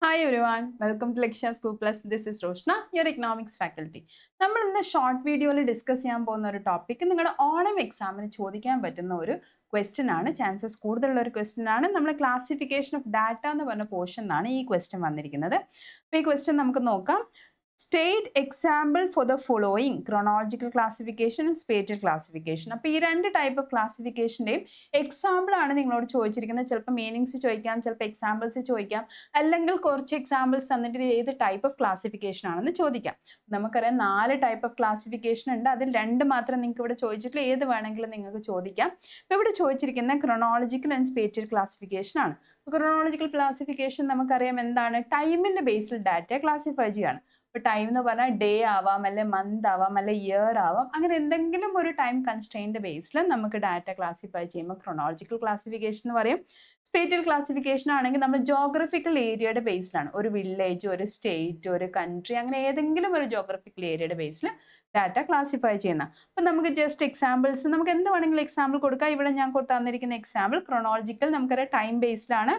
Hi everyone, welcome to Lakshya School Plus. This is Roshna, your economics faculty. നമ്മൾ ഇന്ന് short വീഡിയോയിൽ discuss ചെയ്യാൻ പോകുന്ന ഒരു ടോപ്പിക് നിങ്ങളുടെ ഓണം എക്സാമിന് ചോദിക്കാൻ പറ്റുന്ന ഒരു ക്വസ്റ്റ്യൻ ആണ്. ചാൻസസ് കൂടുതലുള്ള ഒരു ക്വസ്റ്റ്യൻ ആണ്. നമ്മൾ ക്ലാസിഫിക്കേഷൻ ഓഫ് ഡാറ്റ എന്ന് പറഞ്ഞ പോർഷൻ ആണ് ഈ ക്വസ്റ്റ്യൻ വന്നിരിക്കുന്നത്. അപ്പോൾ ഈ ക്വസ്റ്റ്യൻ നമുക്ക് നോക്കാം. State example for the following chronological classification and spatial classification. അപ്പോൾ ഈ രണ്ട് ടൈപ്പ് ഓഫ് ക്ലാസിഫിക്കേഷൻ്റെയും എക്സാമ്പിൾ ആണ് നിങ്ങളോട് ചോദിച്ചിരിക്കുന്നത്. ചിലപ്പോൾ മീനിങ്സ് ചോദിക്കാം, ചിലപ്പോൾ എക്സാമ്പിൾസ് ചോദിക്കാം, അല്ലെങ്കിൽ കുറച്ച് എക്സാമ്പിൾസ് തന്നിട്ട് ഏത് ടൈപ്പ് ഓഫ് ക്ലാസിഫിക്കേഷൻ ആണെന്ന് ചോദിക്കാം. നമുക്കറിയാം 4 ടൈപ്പ് ഓഫ് ക്ലാസിഫിക്കേഷൻ ഉണ്ട്. അതിൽ 2 മാത്രം നിങ്ങൾക്ക് ഇവിടെ ചോദിച്ചിട്ടില്ല, ഏത് വേണമെങ്കിലും നിങ്ങൾക്ക് ചോദിക്കാം. അപ്പോൾ ഇവിടെ ചോദിച്ചിരിക്കുന്ന ക്രോണോളജിക്കൽ ആൻഡ് സ്പേറ്റൽ ക്ലാസിഫിക്കേഷൻ ആണ്. ക്രോണോളജിക്കൽ ക്ലാസിഫിക്കേഷൻ നമുക്കറിയാം എന്താണ്, ടൈമിൻ്റെ ബേസിൽ ഡാറ്റ ക്ലാസിഫൈ ചെയ്യാണ്. ഇപ്പോൾ ടൈം എന്ന് പറഞ്ഞാൽ ഡേ ആവാം, അല്ലെ മന്ത് ആവാം, അല്ലെ ഇയർ ആവാം. അങ്ങനെ എന്തെങ്കിലും ഒരു ടൈം കൺസ്ട്രെയിൻഡ് ബേസിൽ നമുക്ക് ഡാറ്റ ക്ലാസിഫൈ ചെയ്യുമ്പോൾ ക്രോണോളജിക്കൽ ക്ലാസിഫിക്കേഷൻ എന്ന് പറയും. സ്പേറ്റൽ ക്ലാസിഫിക്കേഷൻ ആണെങ്കിൽ നമ്മൾ ജോഗ്രഫിക്കൽ ഏരിയയുടെ ബേസിലാണ്, ഒരു വില്ലേജ്, ഒരു സ്റ്റേറ്റ്, ഒരു കൺട്രി, അങ്ങനെ ഏതെങ്കിലും ഒരു ജോഗ്രഫിക്കൽ ഏരിയയുടെ ബേസിൽ ഡാറ്റ ക്ലാസിഫൈ ചെയ്യുന്ന. അപ്പം നമുക്ക് ജസ്റ്റ് എക്സാമ്പിൾസ്, നമുക്ക് എന്ത് വേണമെങ്കിലും എക്സാമ്പിൾ കൊടുക്കാം. ഇവിടെ ഞാൻ തന്നിരിക്കുന്ന എക്സാമ്പിൾ ക്രോണോളജിക്കൽ നമുക്കറിയാം ടൈം ബേസ്ഡാണ്.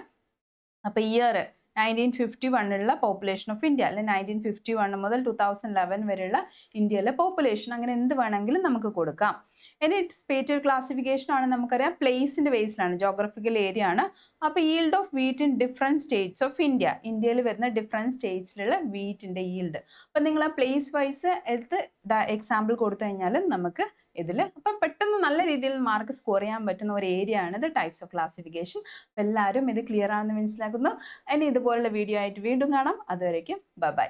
അപ്പോൾ ഇയർ 1951 പോപ്പുലേഷൻ ഓഫ് ഇന്ത്യ, അല്ലെ 1951 മുതൽ 2011 വരെയുള്ള ഇന്ത്യയിലെ പോപ്പുലേഷൻ, അങ്ങനെ എന്ത് വേണമെങ്കിലും നമുക്ക് കൊടുക്കാം. ഇനി സ്പേറ്റൽ ക്ലാസിഫിക്കേഷൻ ആണ്, നമുക്കറിയാം പ്ലേസിൻ്റെ ബേസിലാണ്, ജോഗ്രഫിക്കൽ ഏരിയ ആണ്. അപ്പോൾ yield of wheat in different States of India, ഇന്ത്യയിൽ വരുന്ന ഡിഫറെൻറ്റ് സ്റ്റേറ്റ്സിലുള്ള വീറ്റിൻ്റെ ഈൽഡ്. അപ്പം നിങ്ങൾ ആ പ്ലേസ് വൈസ് എടുത്ത് എക്സാമ്പിൾ കൊടുത്തു കഴിഞ്ഞാലും നമുക്ക് ഇതിൽ അപ്പം പെട്ടെന്ന് നല്ല രീതിയിൽ മാർക്ക് സ്കോർ ചെയ്യാൻ പറ്റുന്ന ഒരു ഏരിയ ആണ് ഇത്, ടൈപ്സ് ഓഫ് ക്ലാസിഫിക്കേഷൻ. അപ്പോൾ എല്ലാവരും ഇത് ക്ലിയർ ആണെന്ന് മനസ്സിലാക്കുന്നു. ഇനി ഇതുപോലുള്ള വീഡിയോ ആയിട്ട് വീണ്ടും കാണാം. അതുവരേക്കും ബൈ.